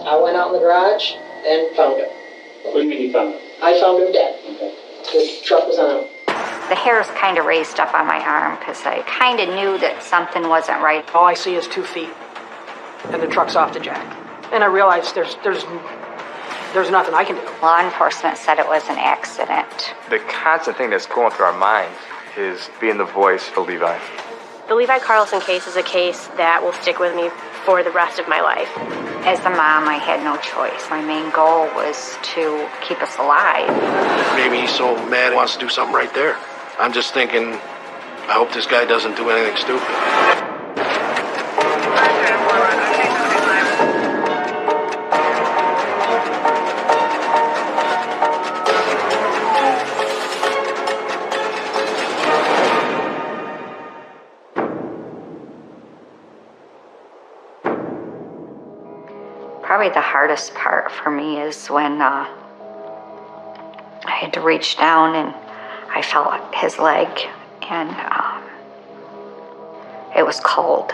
I went out in the garage and found him. What do you mean you found him? I found him dead. Okay. The truck was on him. The hairs kind of raised up on my arm because I kind of knew that something wasn't right. All I see is 2 feet, and the truck's off the jack. And I realized there's nothing I can do. Law enforcement said it was an accident. The constant thing that's going through our minds is being the voice for Levi. The Levi Carlson case is a case that will stick with me for the rest of my life. As a mom, I had no choice. My main goal was to keep us alive. Maybe he's so mad he wants to do something right there. I'm just thinking, I hope this guy doesn't do anything stupid. Probably the hardest part for me is when I had to reach down and I felt his leg, and it was cold.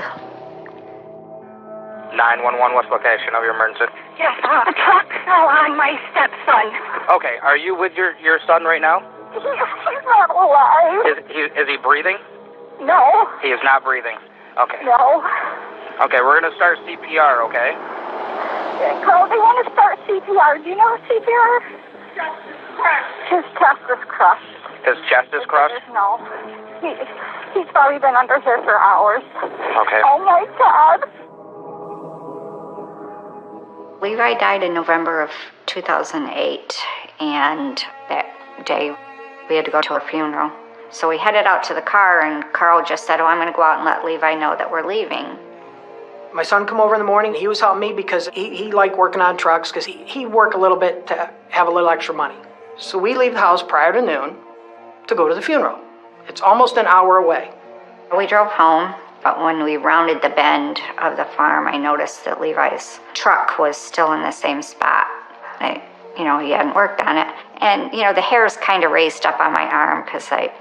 911, what's location of your emergency? Yes, the truck fell on my stepson. Okay, are you with your son right now? He's not alive. Is he breathing? No. He is not breathing. Okay. No. Okay, we're going to start CPR, okay? Carl, they want to start CPR. Do you know CPR? His chest is crushed. His chest is crushed? No. He's probably been under here for hours. Okay. Oh, my God. Levi died in November of 2008, and that day we had to go to a funeral. So we headed out to the car, and Carl just said, I'm going to go out and let Levi know that we're leaving. My son come over in the morning. He was helping me because he liked working on trucks because he worked a little bit to have a little extra money. So we leave the house prior to noon to go to the funeral. It's almost an hour away. We drove home, but when we rounded the bend of the farm, I noticed that Levi's truck was still in the same spot. He hadn't worked on it. And, the hairs kind of raised up on my arm because I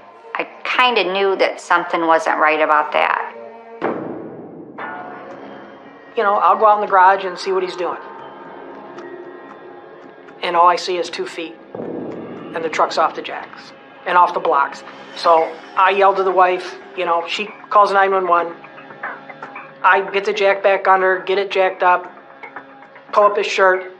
kind of knew that something wasn't right about that. I'll go out in the garage and see what he's doing. And all I see is 2 feet, and the truck's off the jacks and off the blocks. So I yelled to the wife, she calls 911. I get the jack back under, get it jacked up, pull up his shirt.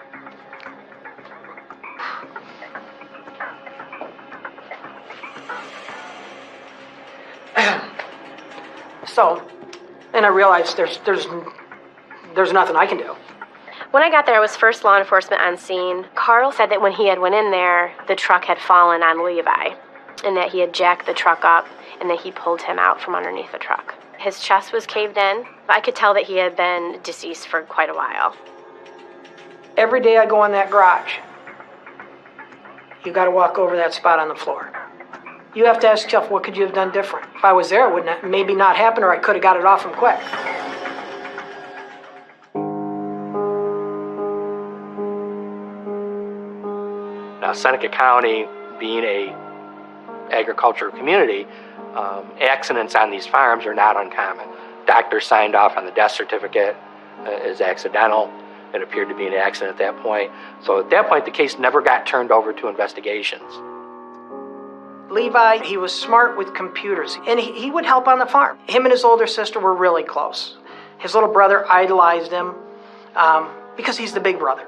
And I realized there's nothing I can do. When I got there, I was first law enforcement on scene. Carl said that when he had went in there, the truck had fallen on Levi, and that he had jacked the truck up, and that he pulled him out from underneath the truck. His chest was caved in. I could tell that he had been deceased for quite a while. Every day I go in that garage, you got to walk over that spot on the floor. You have to ask yourself, what could you have done different? If I was there, it would maybe not happen, or I could have got it off him quick. Now, Seneca County, being a agricultural community, accidents on these farms are not uncommon. Doctor signed off on the death certificate as accidental. It appeared to be an accident at that point. So at that point, the case never got turned over to investigations. Levi, he was smart with computers, and he would help on the farm. Him and his older sister were really close. His little brother idolized him because he's the big brother.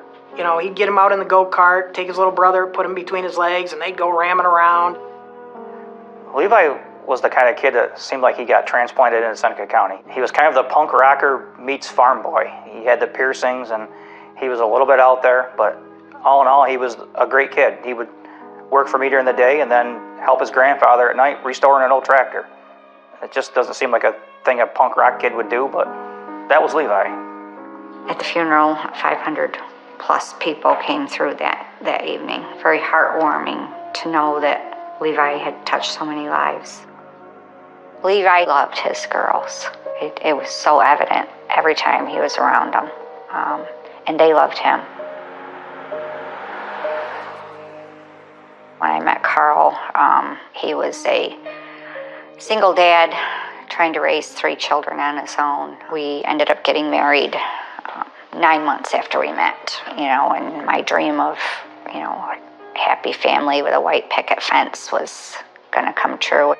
He'd get him out in the go-kart, take his little brother, put him between his legs, and they'd go ramming around. Levi was the kind of kid that seemed like he got transplanted into Seneca County. He was kind of the punk rocker meets farm boy. He had the piercings, and he was a little bit out there, but all in all, he was a great kid. He would work for me during the day and then help his grandfather at night restoring an old tractor. It just doesn't seem like a thing a punk rock kid would do, but that was Levi. At the funeral, 500 plus people came through that evening. Very heartwarming to know that Levi had touched so many lives. Levi loved his girls. It was so evident every time he was around them, and they loved him. When I met Carl, he was a single dad trying to raise 3 children on his own. We ended up getting married 9 months after we met, and my dream of, a happy family with a white picket fence was going to come true.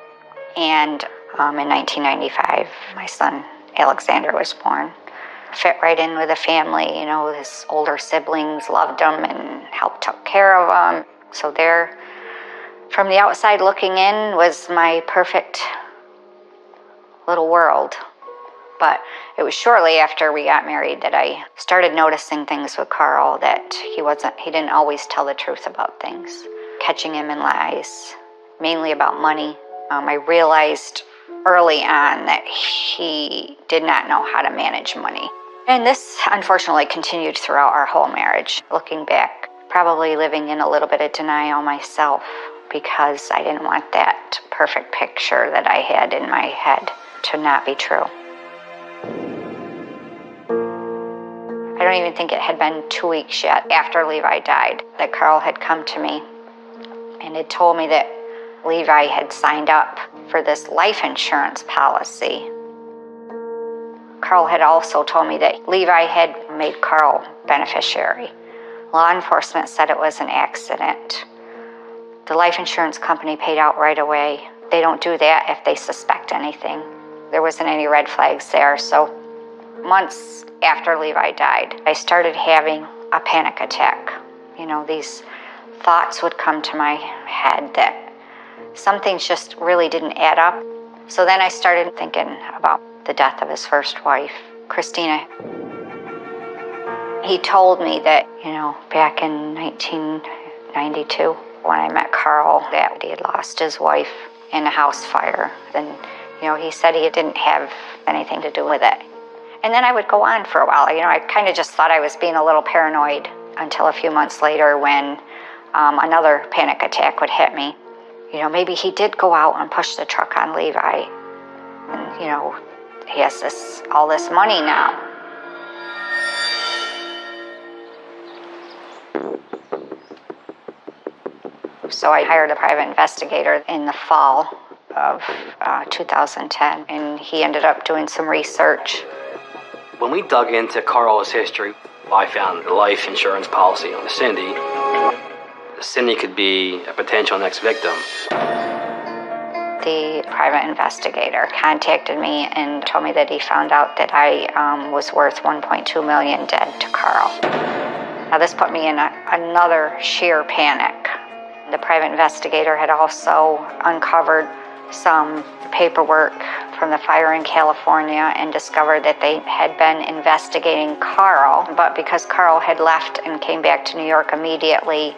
And in 1995, my son Alexander was born. Fit right in with the family, his older siblings loved him and helped take care of him. So there, from the outside looking in, was my perfect little world. But it was shortly after we got married that I started noticing things with Carl, that he didn't always tell the truth about things. Catching him in lies, mainly about money. I realized early on that he did not know how to manage money. And this unfortunately continued throughout our whole marriage. Looking back, probably living in a little bit of denial myself, because I didn't want that perfect picture that I had in my head to not be true. I don't even think it had been 2 weeks yet after Levi died that Carl had come to me and had told me that Levi had signed up for this life insurance policy. Carl had also told me that Levi had made Carl beneficiary. Law enforcement said it was an accident. The life insurance company paid out right away. They don't do that if they suspect anything. There wasn't any red flags there. So months after Levi died, I started having a panic attack. These thoughts would come to my head that some things just really didn't add up. So then I started thinking about the death of his first wife, Christina. He told me that, back in 1992, when I met Carl, that he had lost his wife in a house fire. And, he said he didn't have anything to do with it. And then I would go on for a while. I kind of just thought I was being a little paranoid until a few months later when another panic attack would hit me. Maybe he did go out and push the truck on Levi. And, he has all this money now. So I hired a private investigator in the fall of 2010, and he ended up doing some research. When we dug into Carl's history, I found the life insurance policy on Cindy. Cindy could be a potential next victim. The private investigator contacted me and told me that he found out that I was worth $1.2 million dead to Carl. Now this put me in another sheer panic. The private investigator had also uncovered some paperwork from the fire in California and discovered that they had been investigating Carl, but because Carl had left and came back to New York immediately,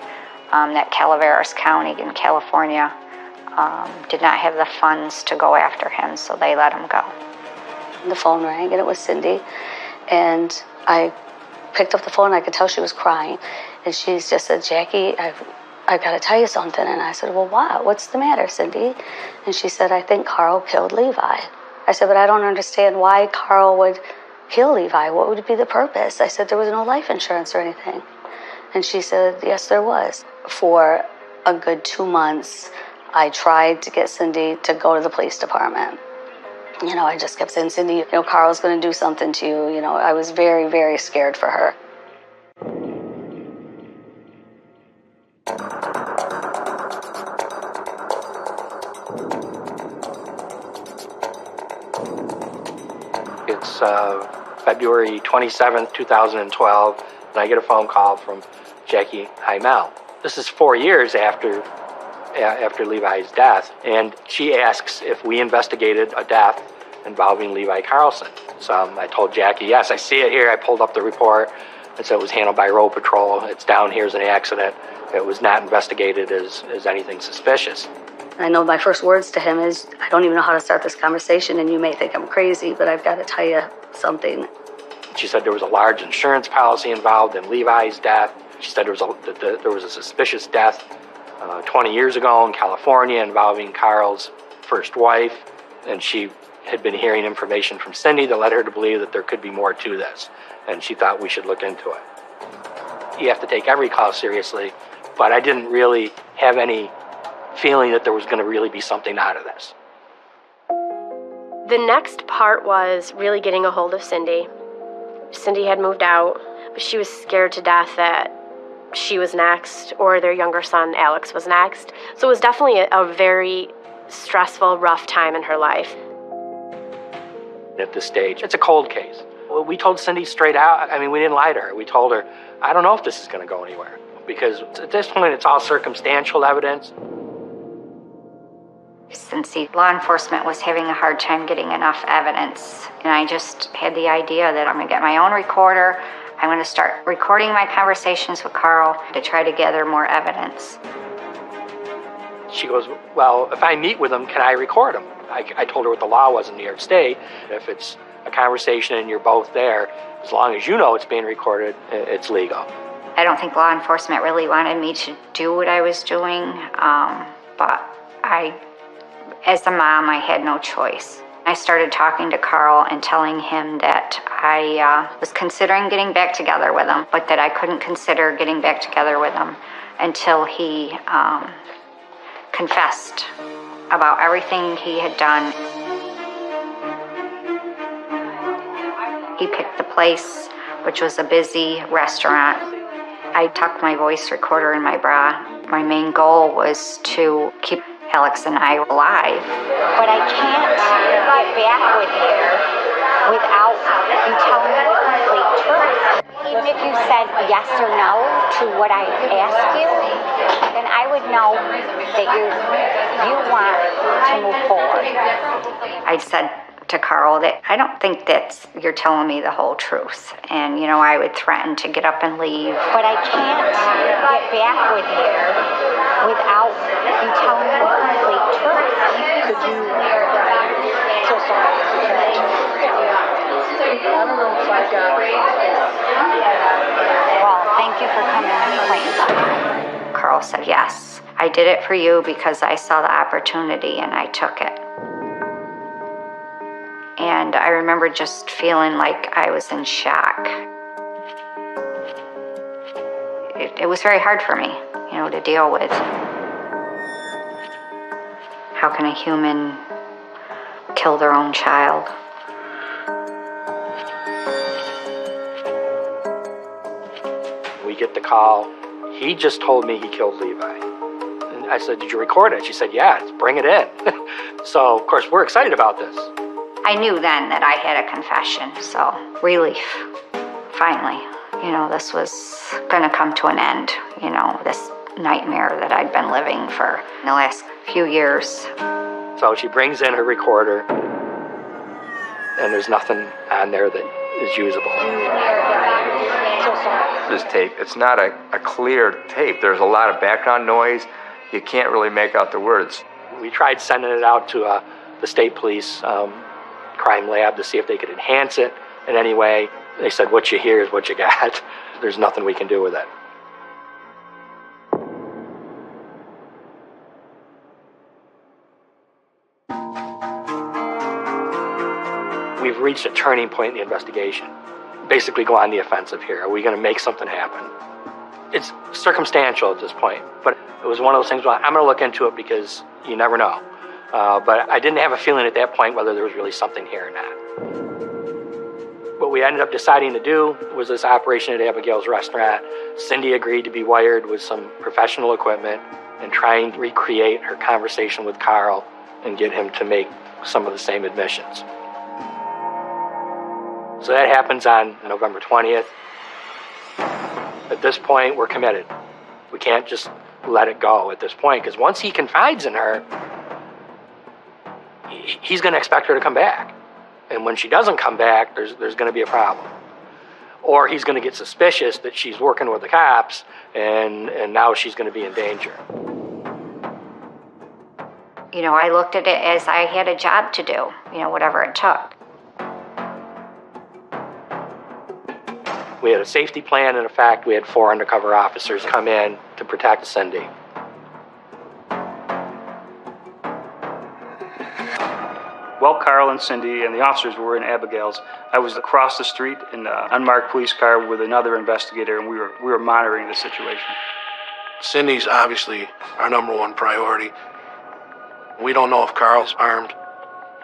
that Calaveras County in California did not have the funds to go after him, so they let him go. The phone rang, and it was Cindy, and I picked up the phone, and I could tell she was crying, and she just said, "Jackie, I've got to tell you something." And I said, "Well, what? What's the matter, Cindy?" And she said, "I think Carl killed Levi." I said, "But I don't understand why Carl would kill Levi. What would be the purpose?" I said, "There was no life insurance or anything." And she said, "Yes, there was." For a good 2 months, I tried to get Cindy to go to the police department. I just kept saying, "Cindy, Carl's going to do something to you." I was very, very scared for her. It's February 27th, 2012, and I get a phone call from Jackie Heimel. This is 4 years after Levi's death, and she asks if we investigated a death involving Levi Carlson. So I told Jackie, yes, I see it here. I pulled up the report. It said it was handled by Road Patrol. It's down here as an accident. It was not investigated as anything suspicious. I know my first words to him is, "I don't even know how to start this conversation, and you may think I'm crazy, but I've got to tell you something." She said there was a large insurance policy involved in Levi's death. She said there was a suspicious death 20 years ago in California involving Carl's first wife, and she had been hearing information from Cindy that led her to believe that there could be more to this, and she thought we should look into it. You have to take every call seriously, but I didn't really have any feeling that there was going to really be something out of this. The next part was really getting a hold of Cindy Cindy had moved out, but she was scared to death that she was next or their younger son, Alex, was next. So it was definitely a very stressful, rough time in her life. At this stage, it's a cold case. We told Cindy straight out, I mean, we didn't lie to her. We told her, I don't know if this is going to go anywhere. Because at this point, it's all circumstantial evidence. Since the law enforcement was having a hard time getting enough evidence, and I just had the idea that I'm going to get my own recorder. I'm going to start recording my conversations with Carl to try to gather more evidence. She goes, well, if I meet with him, can I record him? I told her what the law was in New York State. If it's a conversation and you're both there, as long as you know it's being recorded, it's legal. I don't think law enforcement really wanted me to do what I was doing, but as a mom, I had no choice. I started talking to Carl and telling him that I was considering getting back together with him, but that I couldn't consider getting back together with him until he confessed about everything he had done. He picked the place, which was a busy restaurant. I tucked my voice recorder in my bra. My main goal was to keep Alex and I alive. But I can't get back with you without you telling me the complete truth. Even if you said yes or no to what I asked you, then I would know that you want to move forward. I said to Carl that I don't think that you're telling me the whole truth. And, I would threaten to get up and leave. But I can't get back with you without you telling me the complete truth. Could you... So sorry. I don't know if I got... Well, thank you for coming and playing. Carl said, yes, I did it for you because I saw the opportunity and I took it. And I remember just feeling like I was in shock. It was very hard for me, to deal with. How can a human kill their own child? We get the call. He just told me he killed Levi. And I said, did you record it? She said, yeah, bring it in. So, of course, we're excited about this. I knew then that I had a confession, so relief. Finally, this was going to come to an end, this nightmare that I'd been living for the last few years. So she brings in her recorder, and there's nothing on there that is usable. This tape, it's not a clear tape. There's a lot of background noise. You can't really make out the words. We tried sending it out to the state police crime lab to see if they could enhance it in any way. They said, what you hear is what you got. There's nothing we can do with it. We've reached a turning point in the investigation. Basically go on the offensive here. Are we going to make something happen? It's circumstantial at this point, but it was one of those things where I'm going to look into it because you never know. But I didn't have a feeling at that point whether there was really something here or not. What we ended up deciding to do was this operation at Abigail's restaurant. Cindy agreed to be wired with some professional equipment and try and recreate her conversation with Carl and get him to make some of the same admissions. So that happens on November 20th. At this point, we're committed. We can't just let it go at this point, because once he confides in her, he's going to expect her to come back. And when she doesn't come back, there's going to be a problem. Or he's going to get suspicious that she's working with the cops, and now she's going to be in danger. I looked at it as I had a job to do, whatever it took. We had a safety plan in effect. We had 4 undercover officers come in to protect Cindy. While Carl and Cindy and the officers were in Abigail's, I was across the street in an unmarked police car with another investigator, and we were monitoring the situation. Cindy's obviously our number one priority. We don't know if Carl's armed.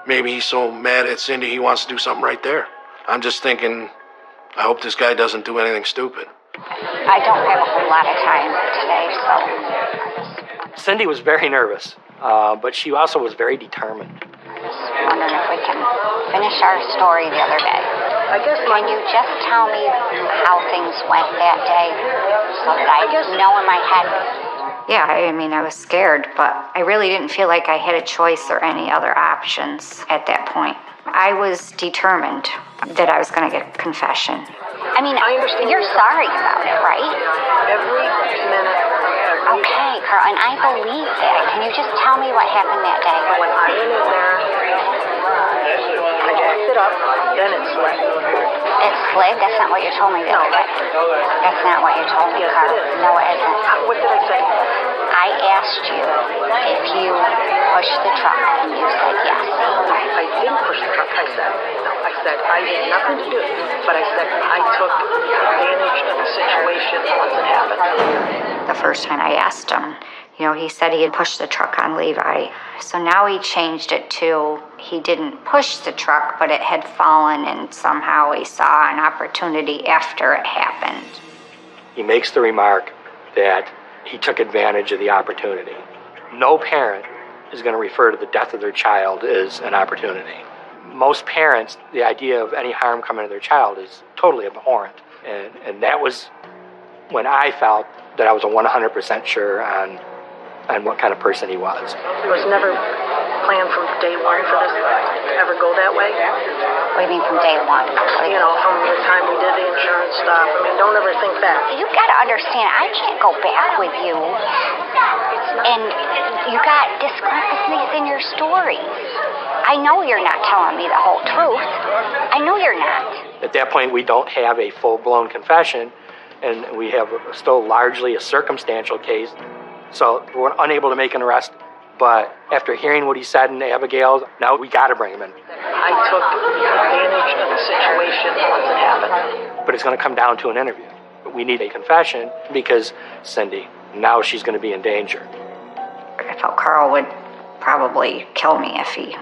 Maybe he's so mad at Cindy he wants to do something right there. I'm just thinking, I hope this guy doesn't do anything stupid. I don't have a whole lot of time today, so Cindy was very nervous, but she also was very determined. I'm wondering if we can finish our story the other day. Can you just tell me how things went that day so that I know in my head? Yeah, I mean, I was scared, but I really didn't feel like I had a choice or any other options at that point. I was determined that I was going to get a confession. I mean, you're sorry about it, right? Every minute. Okay, Carl, and I believe that. Can you just tell me what happened that day? When I went in there, I jacked it up, then it slid. It slid? That's not what you told me the other day. That's not what you told me, Yes, Carl. it is. No, it isn't. What did I say? I asked you if you pushed the truck, and you said yes. I didn't push the truck, I said. No, I said I had nothing to do, but I said I took advantage of the situation once it happened. The first time I asked him, he said he had pushed the truck on Levi. So now he changed it to he didn't push the truck, but it had fallen, and somehow he saw an opportunity after it happened. He makes the remark that he took advantage of the opportunity. No parent is going to refer to the death of their child as an opportunity. Most parents, the idea of any harm coming to their child is totally abhorrent. And that was when I felt that I was 100% sure on what kind of person he was. It was never planned from day one for this to ever go that way. What do you mean from day one? From the time we did the insurance stuff. I mean, don't ever think back. You gotta understand, I can't go back with you. And you got discrepancies in your stories. I know you're not telling me the whole truth. I know you're not. At that point, we don't have a full-blown confession, and we have still largely a circumstantial case. So we're unable to make an arrest. But after hearing what he said in Abigail's, now we got to bring him in. I took advantage of the situation once it happened. But it's going to come down to an interview. We need a confession because Cindy, now she's going to be in danger. I felt Carl would probably kill me if he,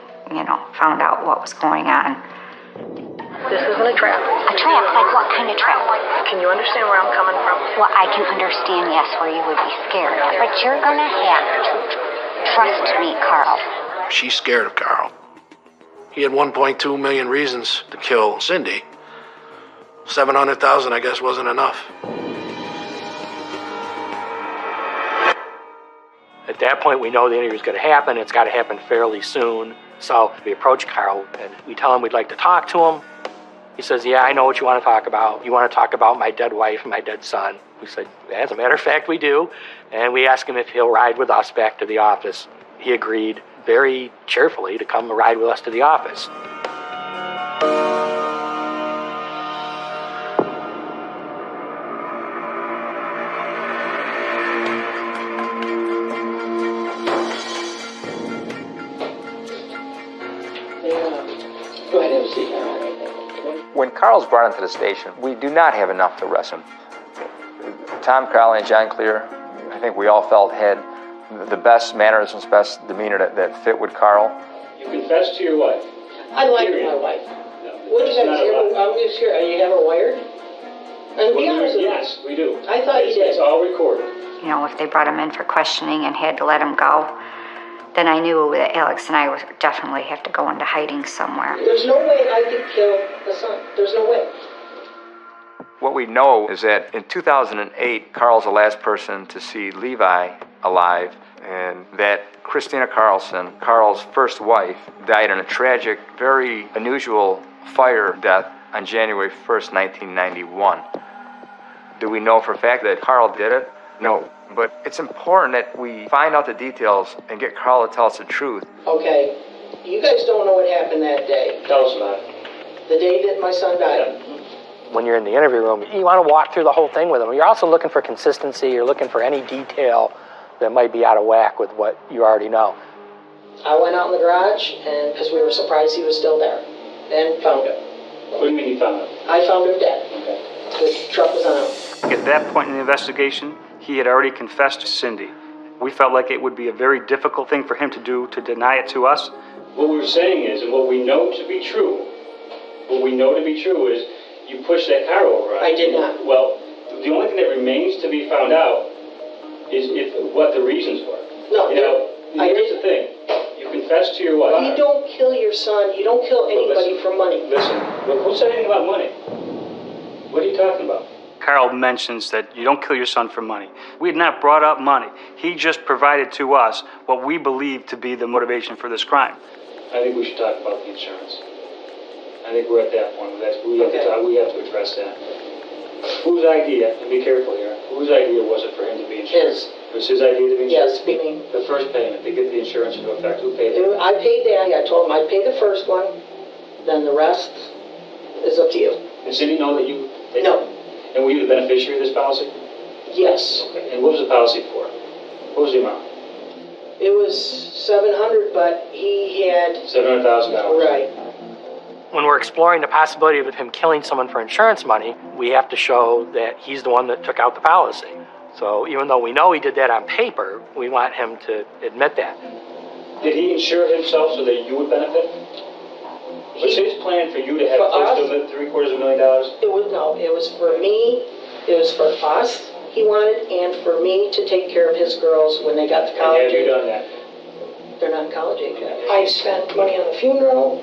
found out what was going on. This isn't a trap. A trap? Like what kind of trap? Can you understand where I'm coming from? Well, I can understand, yes, where you would be scared. But you're going to have to trust me, Carl. She's scared of Carl. He had 1.2 million reasons to kill Cindy. 700,000, I guess, wasn't enough. At that point, we know the interview is going to happen. It's got to happen fairly soon. So we approach Carl, and we tell him we'd like to talk to him. He says, yeah, I know what you want to talk about. You want to talk about my dead wife and my dead son. We said, as a matter of fact, we do. And we asked him if he'll ride with us back to the office. He agreed very cheerfully to come ride with us to the office. When Carl's brought into the station, we do not have enough to arrest him. Tom Crowley and John Clear, I think we all felt had the best mannerisms, best demeanor that fit with Carl. You confessed to your wife? I like my wife. What is that? I'm just here. You have her wired? And be honest with me. Yes, we do. I thought you did. It's all recorded. If they brought him in for questioning and had to let him go, then I knew that Alex and I would definitely have to go into hiding somewhere. There's no way I could kill the son. There's no way. What we know is that in 2008, Carl's the last person to see Levi alive, and that Christina Carlson, Carl's first wife, died in a tragic, very unusual fire death on January 1st, 1991. Do we know for a fact that Carl did it? No. But it's important that we find out the details and get Carl to tell us the truth. Okay, you guys don't know what happened that day. Tell us about it. The day that my son died. When you're in the interview room, you want to walk through the whole thing with him. You're also looking for consistency. You're looking for any detail that might be out of whack with what you already know. I went out in the garage, and because we were surprised he was still there, and found him. What do you mean you found him? I found him dead. Okay. The truck was on him. At that point in the investigation, he had already confessed to Cindy. We felt like it would be a very difficult thing for him to do, to deny it to us. What we're saying is, and what we know to be true, is you pushed that car over. I did not. Well, the only thing that remains to be found out is what the reasons were. No, here's the thing. You confessed to your wife. You don't kill your son. You don't kill anybody for money. Listen, who said anything about money? What are you talking about? Carl mentions that you don't kill your son for money. We had not brought up money. He just provided to us what we believe to be the motivation for this crime. I think we should talk about the insurance. I think we're at that point. We have to address that. Whose idea, and be careful here, whose idea was it for him to be insured? His. It was his idea to be insured? Yes, me. The first payment, to get the insurance into effect, who paid it? I paid that. I told him I'd pay the first one, then the rest is up to you. And Cindy know that you paid No. it? And were you the beneficiary of this policy? Yes. Okay. And what was the policy for? What was the amount? It was $700, but he had... $700,000. Right. When we're exploring the possibility of him killing someone for insurance money, we have to show that he's the one that took out the policy. So even though we know he did that on paper, we want him to admit that. Did he insure himself so that you would benefit? Was his plan for you to have close to $750,000? It was for me, it was for us he wanted, and for me to take care of his girls when they got to college. And have you done that? They're not in college age yet. I spent money on the funeral,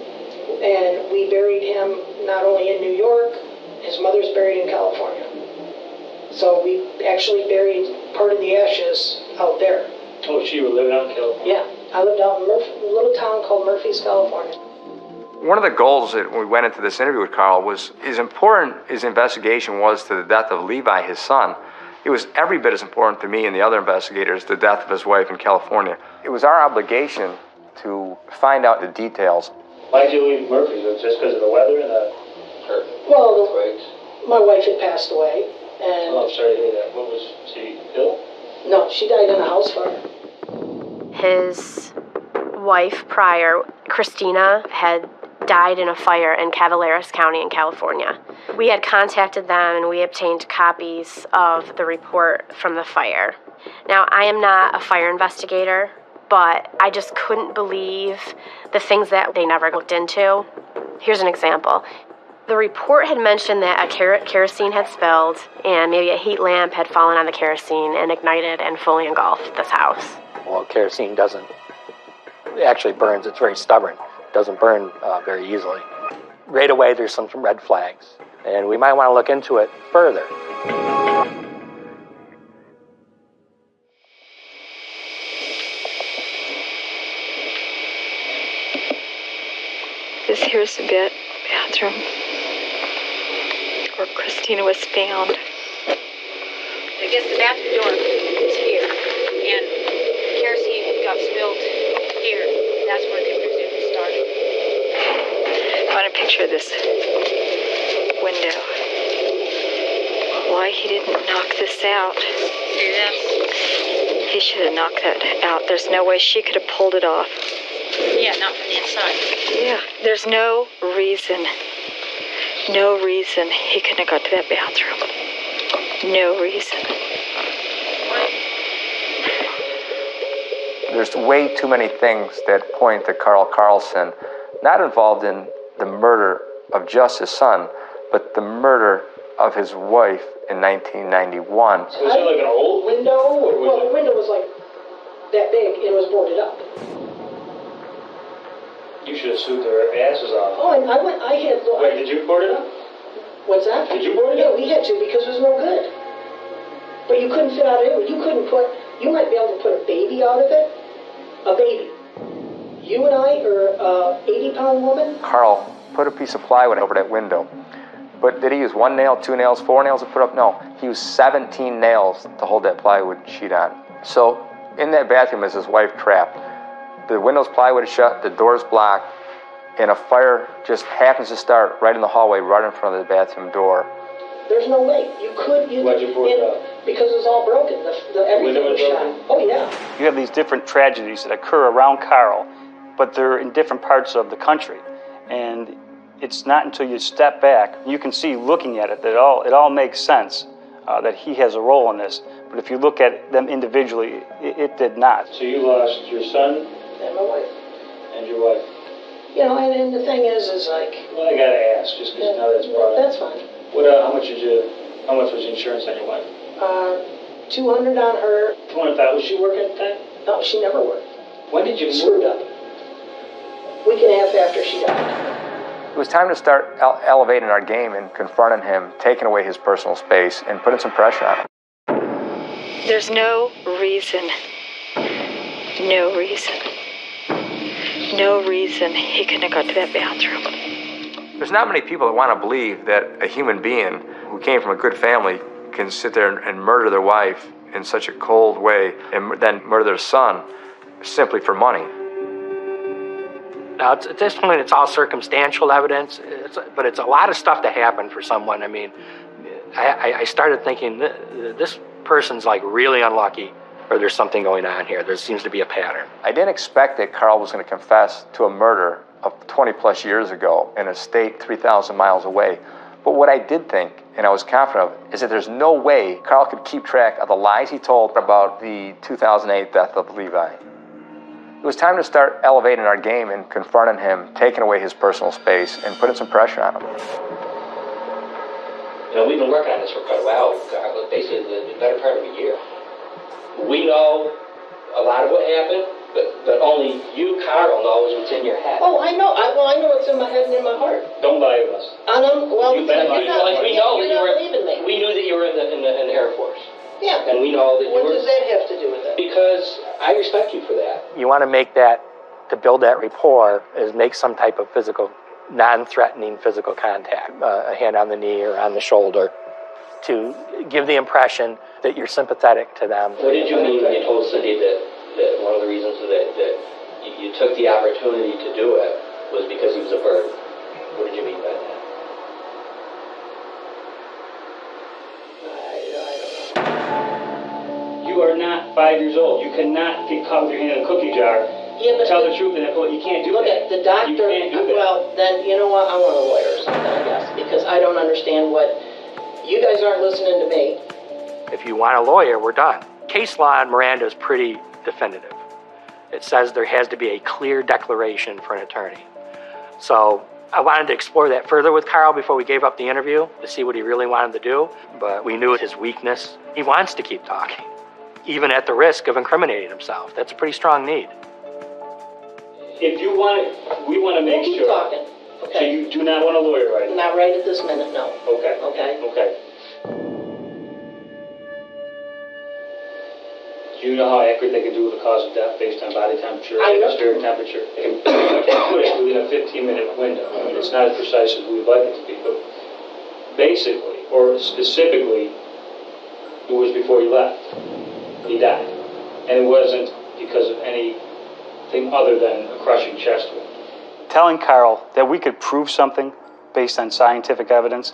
and we buried him not only in New York, his mother's buried in California. So we actually buried part of the ashes out there. Oh, she was living out in California? Yeah, I lived out in a little town called Murphy's, California. One of the goals that we went into this interview with Carl was, as important his investigation was to the death of Levi, his son, it was every bit as important to me and the other investigators, the death of his wife in California. It was our obligation to find out the details. Why did you leave Murphy's? Was it just because of the weather and the hurt? Well, my wife had passed away, and... Oh, I'm sorry to hear that. What was she ill? No, she died in a house fire. His wife prior, Christina, had died in a fire in Cavaleras County in California. We had contacted them and we obtained copies of the report from the fire. Now, I am not a fire investigator, but I just couldn't believe the things that they never looked into. Here's an example. The report had mentioned that a kerosene had spilled and maybe a heat lamp had fallen on the kerosene and ignited and fully engulfed this house. Well, kerosene it actually burns. It's very stubborn. It doesn't burn very easily. Right away, there's some red flags, and we might want to look into it further. This here's the bathroom where Christina was found. I guess the bathroom door is here, and kerosene got spilled here. That's where the presumed started. I want a picture of this window. Why he didn't knock this out? See this? He should have knocked that out. There's no way she could have pulled it off. Yeah, not from the inside. Yeah, there's no reason he couldn't have got to that bathroom. No reason. There's way too many things that point to Carl Carlson, not involved in the murder of just his son, but the murder of his wife in 1991. So was it like an old window? Or was the window was like that big and it was boarded up. You should have sued their asses off. Oh, and I had... Wait, did you board it up? What's that? Did you board it up? Yeah, we had to because it was no good. But you couldn't fit out of it. You might be able to put a baby out of it. A baby. You and I, or a 80-pound woman. Carl put a piece of plywood over that window. But did he use 1 nail, 2 nails, 4 nails to put up? No. He used 17 nails to hold that plywood sheet on. So in that bathroom is his wife trapped. The window's plywood is shut, the door's blocked, and a fire just happens to start right in the hallway, right in front of the bathroom door. There's no way. Why'd you board it up? Because it was all broken. Everything was shot. Oh, yeah. You have these different tragedies that occur around Carl, but they're in different parts of the country. And it's not until you step back, you can see looking at it that it all makes sense that he has a role in this. But if you look at them individually, it did not. So you lost your son? And my wife. And your wife? You know, and the thing is like... Well, I gotta ask, just because now that's brought up. That's fine. how much was the insurance on your wife? 200 on her. 200,000. Was she working at the time? No, she never worked. When did you move up? Week and a half after she died. It was time to start elevating our game and confronting him, taking away his personal space, and putting some pressure on him. There's no reason he couldn't have got to that bathroom. There's not many people that want to believe that a human being who came from a good family can sit there and murder their wife in such a cold way and then murder their son simply for money. Now, at this point, it's all circumstantial evidence, but it's a lot of stuff to happen for someone. I mean, I started thinking, this person's like really unlucky, or there's something going on here. There seems to be a pattern. I didn't expect that Carl was going to confess to a murder of 20 plus years ago in a state 3,000 miles away. But what I did think, and I was confident of, is that there's no way Carl could keep track of the lies he told about the 2008 death of Levi. It was time to start elevating our game and confronting him, taking away his personal space, and putting some pressure on him. You know, we've been working on this for quite a while, basically the better part of a year. We know a lot of what happened, but only you, Carl, knows what's in your head. Oh, I know. I know what's in my head and in my heart. Don't lie to us. Well, We knew that you were in the Air Force. Yeah. And we know that What does that have to do with it? Because I respect you for that. You want to make that, to build that rapport, is make some type of physical, non-threatening physical contact, a hand on the knee or on the shoulder, to give the impression that you're sympathetic to them. What did you mean when you told Cindy that one of the reasons that you took the opportunity to do it was because he was a bird? What did you mean by that? You are not 5 years old. You cannot get caught with your hand in a cookie jar. Yeah, but tell the truth in that point. You can't do look that. At the doctor. You can't do that. Well, then you know what? I want a lawyer or something, I guess, because I don't understand what you guys aren't listening to me. If you want a lawyer, we're done. Case law on Miranda is pretty definitive. It says there has to be a clear declaration for an attorney. So I wanted to explore that further with Carl before we gave up the interview to see what he really wanted to do, but we knew his weakness. He wants to keep talking, even at the risk of incriminating himself. That's a pretty strong need. If you want it, we want to make keep sure. Talking. Okay. So you do not want a lawyer right now? Not right at this minute, no. Okay. Okay. Okay. Do you know how accurate they can do the cause of death based on body temperature, atmospheric temperature? They can put it within a 15-minute window. I mean, it's not as precise as we would like it to be, but basically, or specifically, it was before he left. He died. And it wasn't because of anything other than a crushing chest wound. Telling Carl that we could prove something based on scientific evidence,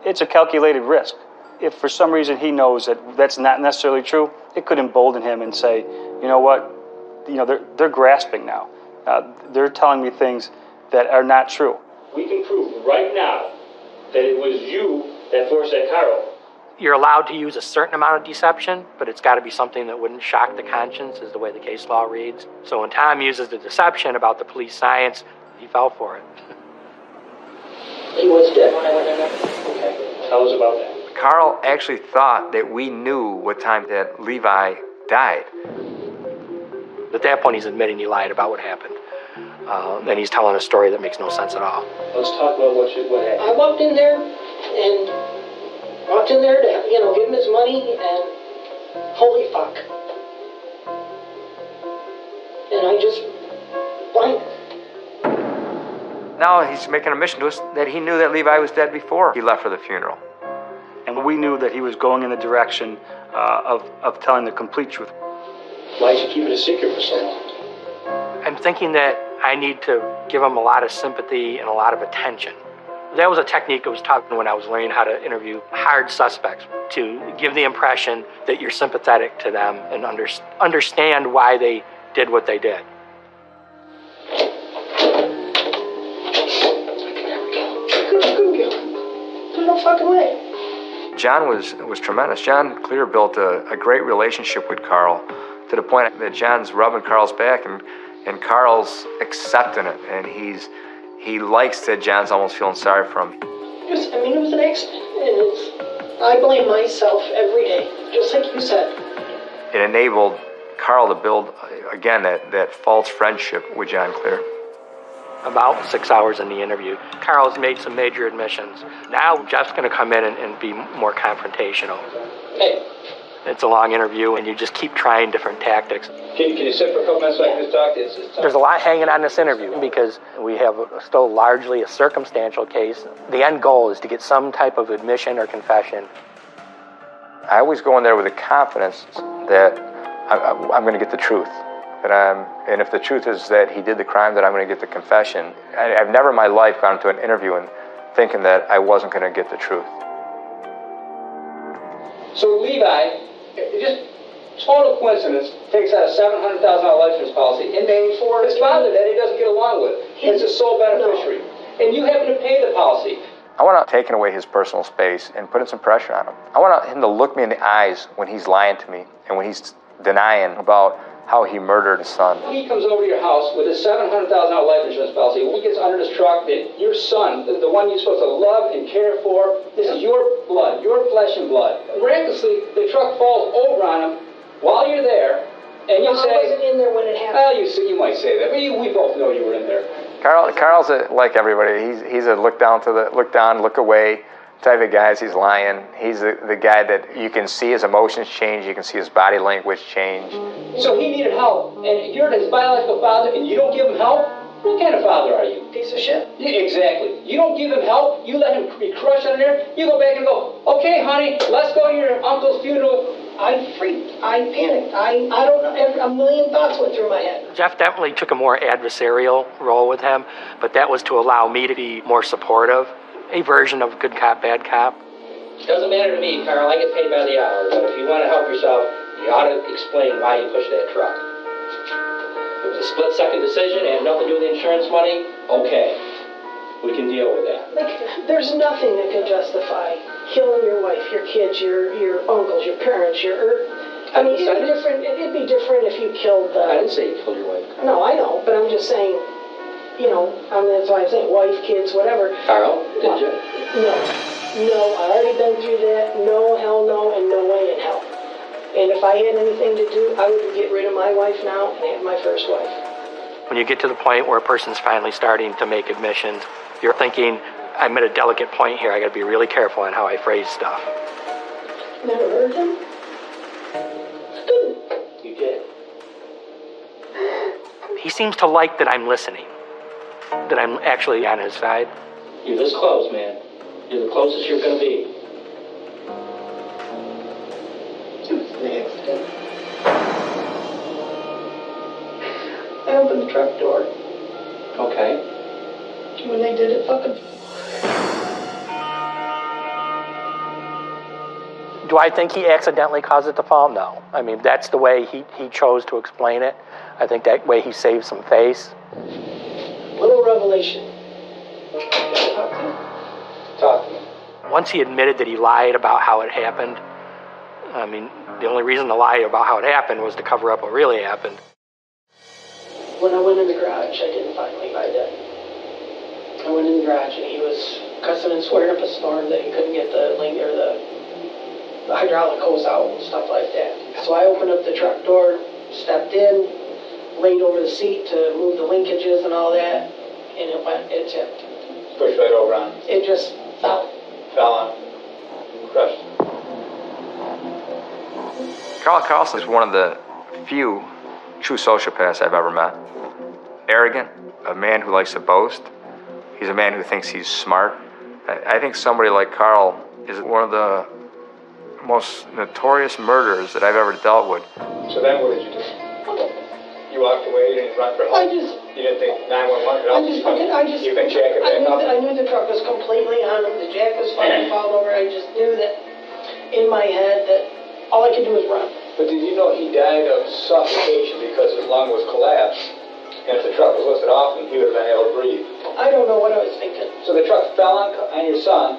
it's a calculated risk. If for some reason he knows that that's not necessarily true, it could embolden him and say, you know what, they're grasping now. They're telling me things that are not true. We can prove right now that it was you that forced that Carl. You're allowed to use a certain amount of deception, but it's got to be something that wouldn't shock the conscience, is the way the case law reads. So when Tom uses the deception about the police science, he fell for it. He was dead when I went in there. Okay, tell us about that. Carl actually thought that we knew what time that Levi died. At that point, he's admitting he lied about what happened. And he's telling a story that makes no sense at all. Let's talk about what happened. I walked in there to, give him his money, and holy fuck. And I just blanked. Now he's making a mission to us that he knew that Levi was dead before he left for the funeral. And we knew that he was going in the direction of telling the complete truth. Why did you keep it a secret for so long? I'm thinking that I need to give him a lot of sympathy and a lot of attention. That was a technique I was taught when I was learning how to interview hard suspects, to give the impression that you're sympathetic to them and understand why they did what they did. There's no fucking way. John was tremendous. John Clear built a great relationship with Carl to the point that John's rubbing Carl's back and Carl's accepting it, and he likes that John's almost feeling sorry for him. It was an accident, and I blame myself every day, just like you said. It enabled Carl to build, again, that false friendship with John Clear. About 6 hours in the interview, Carl's made some major admissions. Now Jeff's going to come in and be more confrontational. Hey. It's a long interview, and you just keep trying different tactics. Can you sit for a couple minutes so I can just talk to you? There's a lot hanging on this interview because we have still largely a circumstantial case. The end goal is to get some type of admission or confession. I always go in there with the confidence that I'm going to get the truth. And if the truth is that he did the crime, that I'm going to get the confession. I've never in my life gone to an interview and thinking that I wasn't going to get the truth. So Levi, just total coincidence, takes out a $700,000 life insurance policy in name for his father that he doesn't get along with. It's a sole beneficiary. And you happen to pay the policy. I want to take away his personal space and put some pressure on him. I want him to look me in the eyes when he's lying to me and when he's denying about how he murdered his son. He comes over to your house with a $700,000 life insurance policy. He gets under this truck that your son, the one you're supposed to love and care for, this is your blood, your flesh and blood. Miraculously, the truck falls over on him while you're there, and you say... I wasn't in there when it happened. Well, you might say that, but we both know you were in there. Carl's like everybody. He's a look down, look away type of guy. He's lying. He's the guy that you can see his emotions change. You can see his body language change. So he needed help, and you're his biological father, and you don't give him help? What kind of father are you? Piece of shit. Yeah, exactly. You don't give him help. You let him be crushed under there. You go back and go, okay, honey, let's go to your uncle's funeral. I freaked. I panicked. I don't know. A million thoughts went through my head. Jeff definitely took a more adversarial role with him, but that was to allow me to be more supportive. A version of good cop, bad cop. Doesn't matter to me, Carl. I get paid by the hour. But if you want to help yourself, you ought to explain why you pushed that truck. It was a split-second decision. It had nothing to do with the insurance money. Okay. We can deal with that. There's nothing that can justify killing your wife, your kids, your uncles, your parents, it'd be different if you killed the... I didn't say you killed your wife. Carl. No, I know, but I'm just saying, that's why I'm saying wife, kids, whatever. Carl, did you? No, I already been through that. No, hell no, and no way in hell. And if I had anything to do, I would get rid of my wife now and have my first wife. When you get to the point where a person's finally starting to make admissions, you're thinking, I'm at a delicate point here. I got to be really careful on how I phrase stuff. Never heard him? You did. He seems to like that I'm listening, that I'm actually on his side. You're this close, man. You're the closest you're going to be. It was an accident. I opened the truck door. Okay. When they did it, fucking... Do I think he accidentally caused it to fall? No. I mean, that's the way he chose to explain it. I think that way he saved some face. Little revelation. Talk to me. Once he admitted that he lied about how it happened, I mean, the only reason to lie about how it happened was to cover up what really happened. When I went in the garage, I didn't find Levi dead. I went in the garage and he was cussing and swearing up a storm that he couldn't get the hydraulic hose out and stuff like that. So I opened up the truck door, stepped in, laid over the seat to move the linkages and all that, and it tipped. Pushed right over on. It just fell. Fell on. Crushed. Carl Carlson is one of the few true sociopaths I've ever met. Arrogant, a man who likes to boast. He's a man who thinks he's smart. I think somebody like Carl is one of the most notorious murderers that I've ever dealt with. So then what did you do? You walked away, you didn't run for help? You didn't think 911 could help you? You can jack it back up? I knew the truck was completely on him. The jack was fucking falling over. I just knew that in my head that all I could do was run. But did you know he died of suffocation because his lung was collapsed? And if the truck was lifted off him, he would have been able to breathe. I don't know what I was thinking. So the truck fell on your son,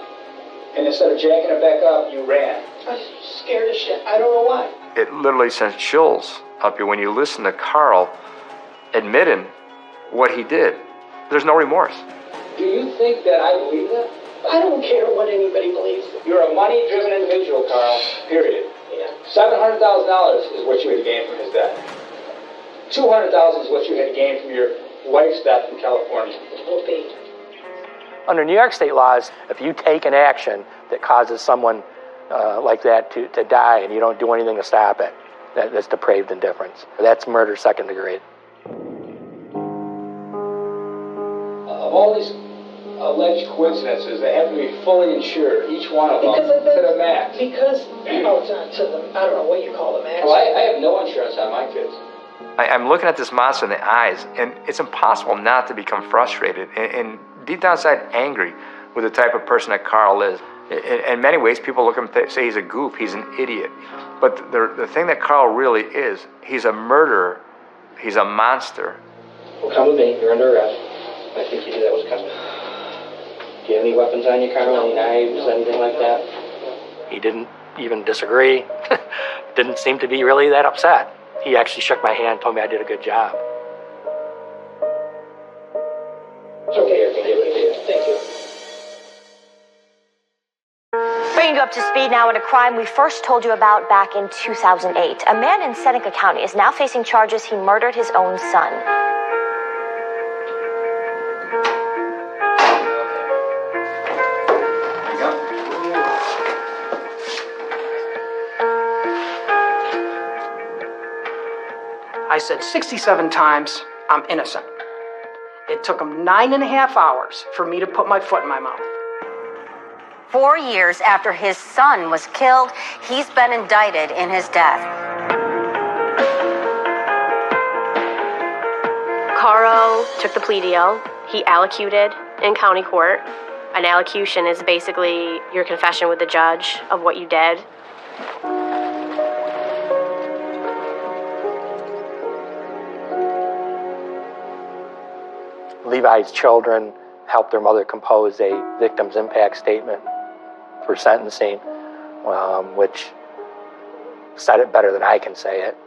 and instead of jacking it back up, you ran. I was scared as shit. I don't know why. It literally sends chills up you when you listen to Carl admitting what he did. There's no remorse. Do you think that I believe that? I don't care what anybody believes. You're a money-driven individual, Carl, period. Yeah. $700,000 is what you had gained from his death. $200,000 is what you had gained from your wife's death in California. Will be. Under New York state laws, if you take an action that causes someone like that to die and you don't do anything to stop it, that's depraved indifference. That's murder second degree. Of all these alleged coincidences, they have to be fully insured, each one of them, to the max. Because, it's not to the, I don't know what you call the max. Well, I have no insurance on my kids. I'm looking at this monster in the eyes, and it's impossible not to become frustrated and deep down inside angry with the type of person that Carl is. In many ways, people look at him and say he's a goof, he's an idiot. But the thing that Carl really is, he's a murderer, he's a monster. Well, come with me, you're under arrest. I think you knew that was coming. Do you have any weapons on you, Carl? Any knives, anything like that? He didn't even disagree. Didn't seem to be really that upset. He actually shook my hand, told me I did a good job. It's okay, I can give it to you. Thank you. Bringing you up to speed now on a crime we first told you about back in 2008. A man in Seneca County is now facing charges he murdered his own son. I said 67 times, I'm innocent. It took him 9.5 hours for me to put my foot in my mouth. 4 years after his son was killed, he's been indicted in his death. Carl took the plea deal. He allocuted in county court. An allocution is basically your confession with the judge of what you did. Levi's children helped their mother compose a victim's impact statement for sentencing, which said it better than I can say it.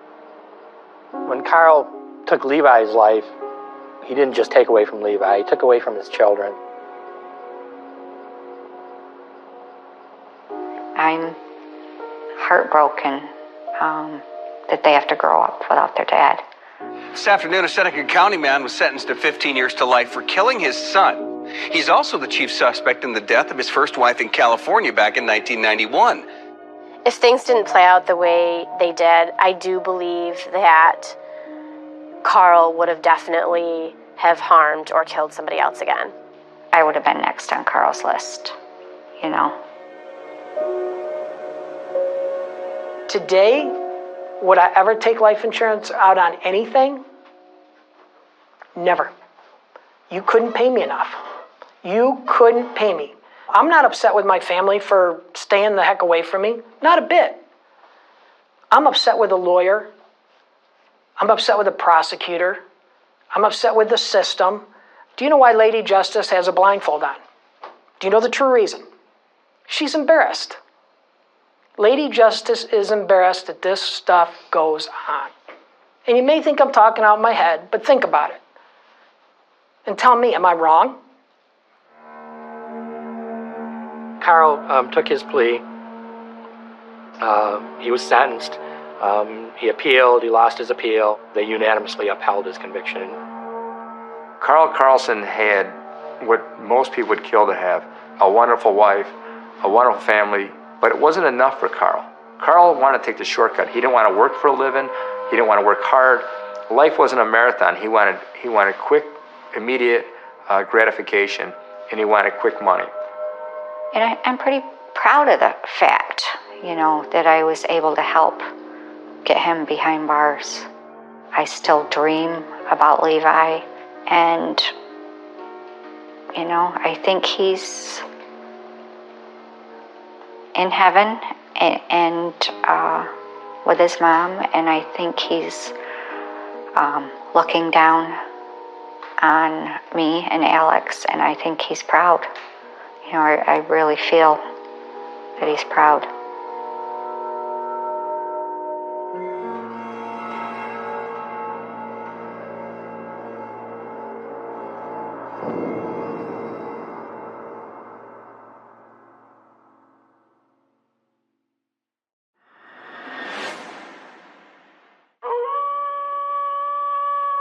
When Carl took Levi's life, he didn't just take away from Levi, he took away from his children. I'm heartbroken that they have to grow up without their dad. This afternoon, a Seneca County man was sentenced to 15 years to life for killing his son. He's also the chief suspect in the death of his first wife in California back in 1991. If things didn't play out the way they did, I do believe that Carl would have definitely have harmed or killed somebody else again. I would have been next on Carl's list, you know. Today, would I ever take life insurance out on anything? Never. You couldn't pay me enough. You couldn't pay me. I'm not upset with my family for staying the heck away from me. Not a bit. I'm upset with the lawyer. I'm upset with the prosecutor. I'm upset with the system. Do you know why Lady Justice has a blindfold on? Do you know the true reason? She's embarrassed. Lady Justice is embarrassed that this stuff goes on. And you may think I'm talking out my head, but think about it. And tell me, am I wrong? Carl took his plea. He was sentenced. He appealed. He lost his appeal. They unanimously upheld his conviction. Carl Carlson had what most people would kill to have: a wonderful wife, a wonderful family, but it wasn't enough for Carl. Carl wanted to take the shortcut. He didn't want to work for a living. He didn't want to work hard. Life wasn't a marathon. He wanted quick, immediate gratification, and he wanted quick money. And I'm pretty proud of the fact, you know, that I was able to help get him behind bars. I still dream about Levi, and, you know, I think he's in heaven and with his mom, and I think he's looking down on me and Alex, and I think he's proud. You know, I really feel that he's proud.